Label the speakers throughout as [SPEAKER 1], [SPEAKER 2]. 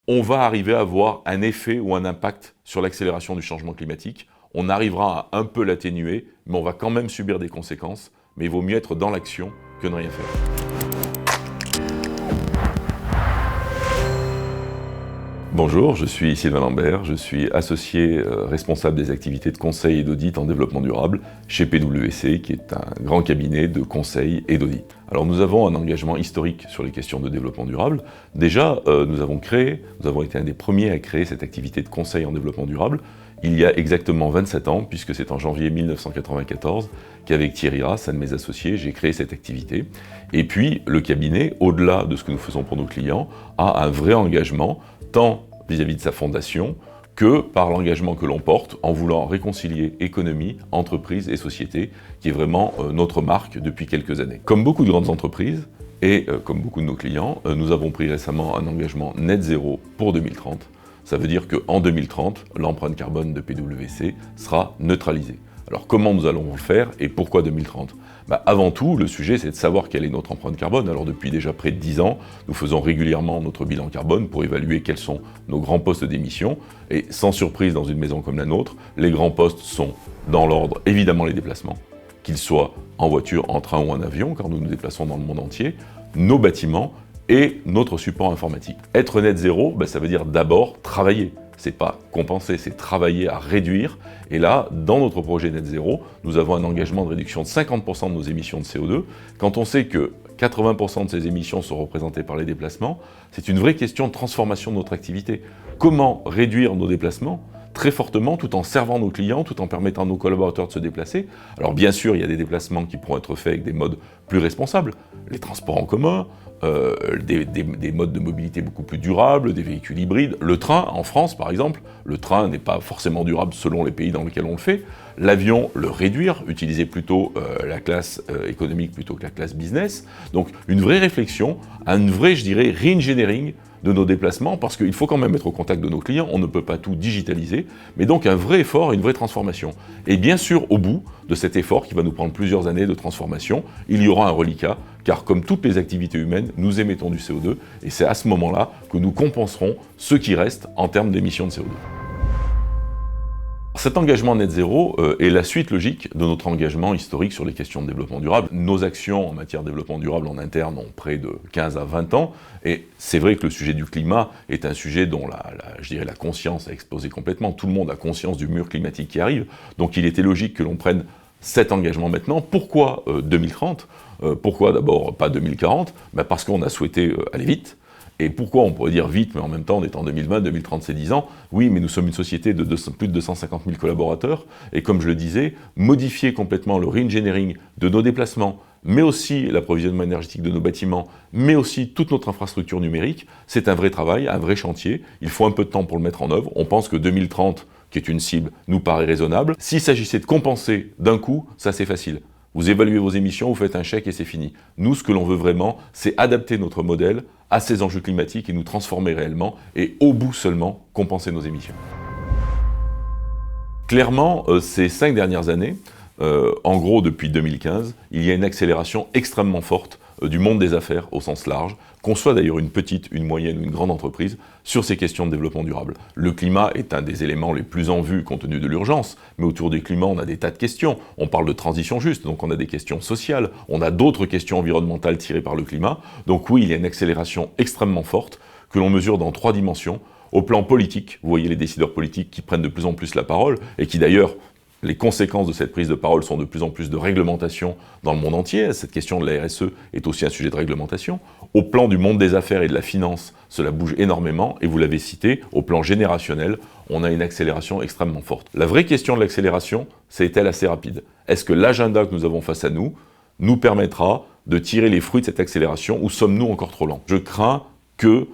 [SPEAKER 1] on va arriver à avoir un effet ou un impact sur l'accélération du changement climatique. On arrivera à un peu l'atténuer, mais on va quand même subir des conséquences. Mais il vaut mieux être dans l'action que ne rien faire. Bonjour, je suis Sylvain Lambert, je suis associé responsable des activités de conseil et d'audit en développement durable chez PwC, qui est un grand cabinet de conseil et d'audit. Alors nous avons un engagement historique sur les questions de développement durable. Déjà, nous avons été un des premiers à créer cette activité de conseil en développement durable il y a exactement 27 ans, puisque c'est en janvier 1994 qu'avec Thierry Rass, un de mes associés, j'ai créé cette activité. Et puis le cabinet, au-delà de ce que nous faisons pour nos clients, a un vrai engagement tant vis-à-vis de sa fondation que par l'engagement que l'on porte en voulant réconcilier économie, entreprise et société, qui est vraiment notre marque depuis quelques années. Comme beaucoup de grandes entreprises, et comme beaucoup de nos clients, nous avons pris récemment un engagement net zéro pour 2030. Ça veut dire qu'en 2030, l'empreinte carbone de PwC sera neutralisée. Alors comment nous allons le faire et pourquoi 2030 ? Avant tout, le sujet, c'est de savoir quelle est notre empreinte carbone. Alors depuis déjà près de 10 ans, nous faisons régulièrement notre bilan carbone pour évaluer quels sont nos grands postes d'émission. Et sans surprise, dans une maison comme la nôtre, les grands postes sont, dans l'ordre, évidemment les déplacements, qu'ils soient en voiture, en train ou en avion, car nous nous déplaçons dans le monde entier, nos bâtiments et notre support informatique. Être net zéro, ça veut dire d'abord travailler. C'est pas compenser, c'est travailler à réduire. Et là, dans notre projet Net Zéro, nous avons un engagement de réduction de 50% de nos émissions de CO2. Quand on sait que 80% de ces émissions sont représentées par les déplacements, c'est une vraie question de transformation de notre activité. Comment réduire nos déplacements très fortement, tout en servant nos clients, tout en permettant à nos collaborateurs de se déplacer. Alors bien sûr, il y a des déplacements qui pourront être faits avec des modes plus responsables, les transports en commun, des modes de mobilité beaucoup plus durables, des véhicules hybrides. Le train, en France par exemple, le train n'est pas forcément durable selon les pays dans lesquels on le fait. L'avion, le réduire, utiliser plutôt la classe économique plutôt que la classe business. Donc une vraie réflexion, un vrai, je dirais, re-engineering de nos déplacements, parce qu'il faut quand même être au contact de nos clients, on ne peut pas tout digitaliser, mais donc un vrai effort et une vraie transformation. Et bien sûr, au bout de cet effort, qui va nous prendre plusieurs années de transformation, il y aura un reliquat, car comme toutes les activités humaines, nous émettons du CO2, et c'est à ce moment-là que nous compenserons ce qui reste en termes d'émissions de CO2. Cet engagement net zéro est la suite logique de notre engagement historique sur les questions de développement durable. Nos actions en matière de développement durable en interne ont près de 15 à 20 ans, et c'est vrai que le sujet du climat est un sujet dont la conscience a explosé complètement. Tout le monde a conscience du mur climatique qui arrive, donc il était logique que l'on prenne cet engagement maintenant. Pourquoi 2030 ? Pourquoi d'abord pas 2040 ? Parce qu'on a souhaité aller vite. Et pourquoi on pourrait dire vite, mais en même temps on est en 2020, 2030 c'est 10 ans. Oui, mais nous sommes une société de plus de 250 000 collaborateurs, et comme je le disais, modifier complètement le re-engineering de nos déplacements, mais aussi l'approvisionnement énergétique de nos bâtiments, mais aussi toute notre infrastructure numérique, c'est un vrai travail, un vrai chantier. Il faut un peu de temps pour le mettre en œuvre. On pense que 2030, qui est une cible, nous paraît raisonnable. S'il s'agissait de compenser d'un coup, ça c'est facile. Vous évaluez vos émissions, vous faites un chèque et c'est fini. Nous, ce que l'on veut vraiment, c'est adapter notre modèle à ces enjeux climatiques et nous transformer réellement, et au bout seulement, compenser nos émissions. Clairement, ces 5 dernières années, en gros depuis 2015, il y a une accélération extrêmement forte du monde des affaires au sens large, qu'on soit d'ailleurs une petite, une moyenne ou une grande entreprise, sur ces questions de développement durable. Le climat est un des éléments les plus en vue compte tenu de l'urgence, mais autour du climat, on a des tas de questions. On parle de transition juste, donc on a des questions sociales, on a d'autres questions environnementales tirées par le climat. Donc oui, il y a une accélération extrêmement forte que l'on mesure dans 3 dimensions. Au plan politique, vous voyez les décideurs politiques qui prennent de plus en plus la parole, et qui d'ailleurs, les conséquences de cette prise de parole sont de plus en plus de réglementation dans le monde entier. Cette question de la RSE est aussi un sujet de réglementation. Au plan du monde des affaires et de la finance, cela bouge énormément, et vous l'avez cité, au plan générationnel, on a une accélération extrêmement forte. La vraie question de l'accélération, c'est-elle assez rapide ? Est-ce que l'agenda que nous avons face à nous permettra de tirer les fruits de cette accélération, ou sommes-nous encore trop lents ? Je crains qu'on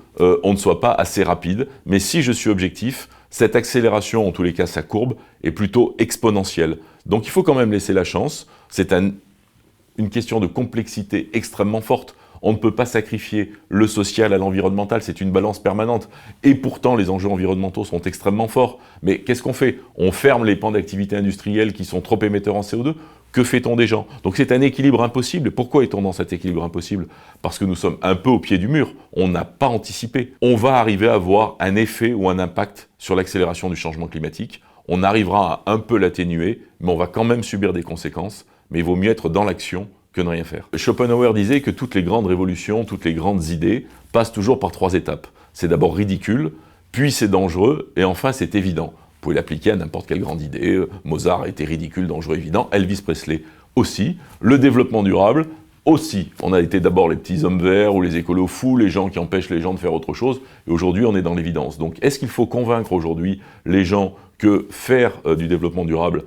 [SPEAKER 1] ne soit pas assez rapide, mais si je suis objectif, cette accélération, en tous les cas sa courbe, est plutôt exponentielle. Donc il faut quand même laisser la chance, c'est une question de complexité extrêmement forte. On ne peut pas sacrifier le social à l'environnemental, c'est une balance permanente. Et pourtant, les enjeux environnementaux sont extrêmement forts. Mais qu'est-ce qu'on fait ? On ferme les pans d'activité industrielle qui sont trop émetteurs en CO2 ? Que fait-on des gens? Donc c'est un équilibre impossible. Pourquoi est-on dans cet équilibre impossible? Parce que nous sommes un peu au pied du mur. On n'a pas anticipé. On va arriver à avoir un effet ou un impact sur l'accélération du changement climatique. On arrivera à un peu l'atténuer, mais on va quand même subir des conséquences. Mais il vaut mieux être dans l'action que ne rien faire. Schopenhauer disait que toutes les grandes révolutions, toutes les grandes idées passent toujours par 3 étapes. C'est d'abord ridicule, puis c'est dangereux, et enfin c'est évident. Vous pouvez l'appliquer à n'importe quelle grande idée. Mozart a été ridicule, dangereux, évident. Elvis Presley aussi. Le développement durable aussi. On a été d'abord les petits hommes verts ou les écolos fous, les gens qui empêchent les gens de faire autre chose. Et aujourd'hui, on est dans l'évidence. Donc, est-ce qu'il faut convaincre aujourd'hui les gens que faire du développement durable,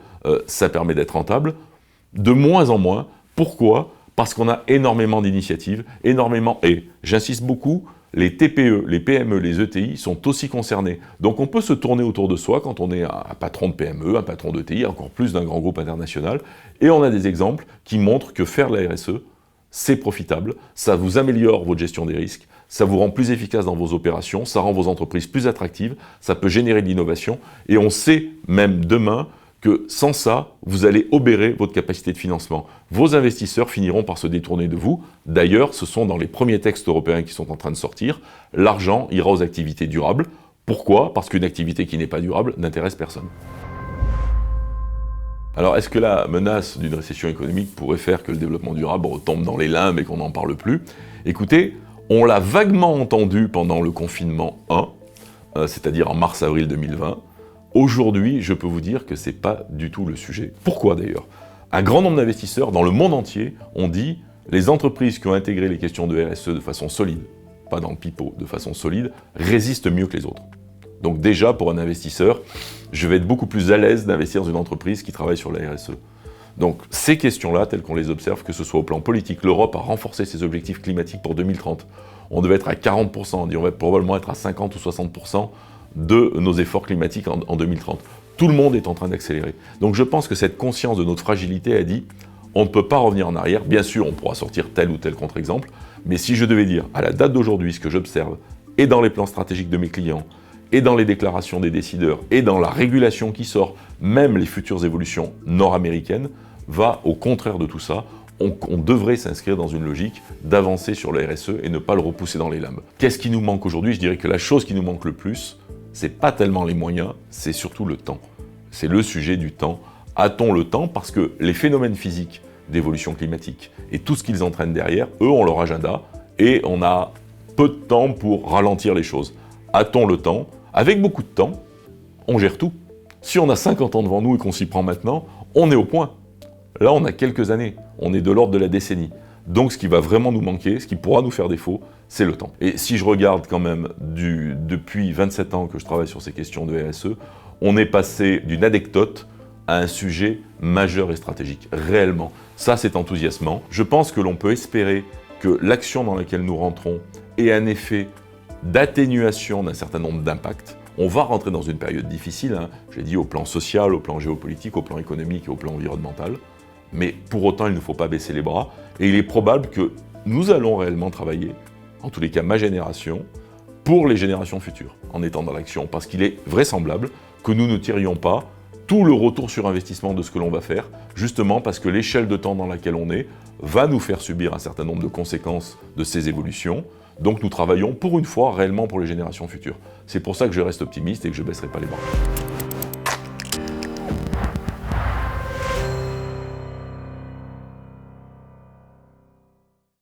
[SPEAKER 1] ça permet d'être rentable? De moins en moins. Pourquoi? Parce qu'on a énormément d'initiatives, énormément, et j'insiste beaucoup, les TPE, les PME, les ETI sont aussi concernés. Donc on peut se tourner autour de soi quand on est un patron de PME, un patron d'ETI, encore plus d'un grand groupe international, et on a des exemples qui montrent que faire la RSE, c'est profitable, ça vous améliore votre gestion des risques, ça vous rend plus efficace dans vos opérations, ça rend vos entreprises plus attractives, ça peut générer de l'innovation, et on sait même demain que sans ça, vous allez obérer votre capacité de financement. Vos investisseurs finiront par se détourner de vous. D'ailleurs, ce sont dans les premiers textes européens qui sont en train de sortir. L'argent ira aux activités durables. Pourquoi? Parce qu'une activité qui n'est pas durable n'intéresse personne. Alors, est-ce que la menace d'une récession économique pourrait faire que le développement durable retombe dans les limbes et qu'on n'en parle plus? Écoutez, on l'a vaguement entendu pendant le confinement 1, c'est-à-dire en mars-avril 2020. Aujourd'hui, je peux vous dire que ce n'est pas du tout le sujet. Pourquoi d'ailleurs? Un grand nombre d'investisseurs dans le monde entier ont dit les entreprises qui ont intégré les questions de RSE de façon solide, pas dans le pipeau, de façon solide, résistent mieux que les autres. Donc déjà, pour un investisseur, je vais être beaucoup plus à l'aise d'investir dans une entreprise qui travaille sur la RSE. Donc ces questions-là, telles qu'on les observe, que ce soit au plan politique, l'Europe a renforcé ses objectifs climatiques pour 2030. On devait être à 40%, on dit on va probablement être à 50 ou 60% de nos efforts climatiques en 2030. Tout le monde est en train d'accélérer. Donc je pense que cette conscience de notre fragilité a dit on ne peut pas revenir en arrière. Bien sûr, on pourra sortir tel ou tel contre-exemple, mais si je devais dire à la date d'aujourd'hui ce que j'observe, et dans les plans stratégiques de mes clients, et dans les déclarations des décideurs, et dans la régulation qui sort, même les futures évolutions nord-américaines, va au contraire de tout ça. On devrait s'inscrire dans une logique d'avancer sur le RSE et ne pas le repousser dans les limbes. Qu'est-ce qui nous manque aujourd'hui? Je dirais que la chose qui nous manque le plus, c'est pas tellement les moyens, c'est surtout le temps. C'est le sujet du temps. A-t-on le temps? Parce que les phénomènes physiques d'évolution climatique et tout ce qu'ils entraînent derrière, eux ont leur agenda et on a peu de temps pour ralentir les choses. A-t-on le temps? Avec beaucoup de temps, on gère tout. Si on a 50 ans devant nous et qu'on s'y prend maintenant, on est au point. Là, on a quelques années. On est de l'ordre de la décennie. Donc, ce qui va vraiment nous manquer, ce qui pourra nous faire défaut, c'est le temps. Et si je regarde quand même depuis 27 ans que je travaille sur ces questions de RSE, on est passé d'une anecdote à un sujet majeur et stratégique, réellement. Ça, c'est enthousiasmant. Je pense que l'on peut espérer que l'action dans laquelle nous rentrons ait un effet d'atténuation d'un certain nombre d'impacts. On va rentrer dans une période difficile, j'ai dit au plan social, au plan géopolitique, au plan économique et au plan environnemental. Mais pour autant, il ne faut pas baisser les bras. Et il est probable que nous allons réellement travailler, en tous les cas ma génération, pour les générations futures, en étant dans l'action. Parce qu'il est vraisemblable que nous ne tirions pas tout le retour sur investissement de ce que l'on va faire, justement parce que l'échelle de temps dans laquelle on est va nous faire subir un certain nombre de conséquences de ces évolutions. Donc nous travaillons pour une fois réellement pour les générations futures. C'est pour ça que je reste optimiste et que je ne baisserai pas les bras.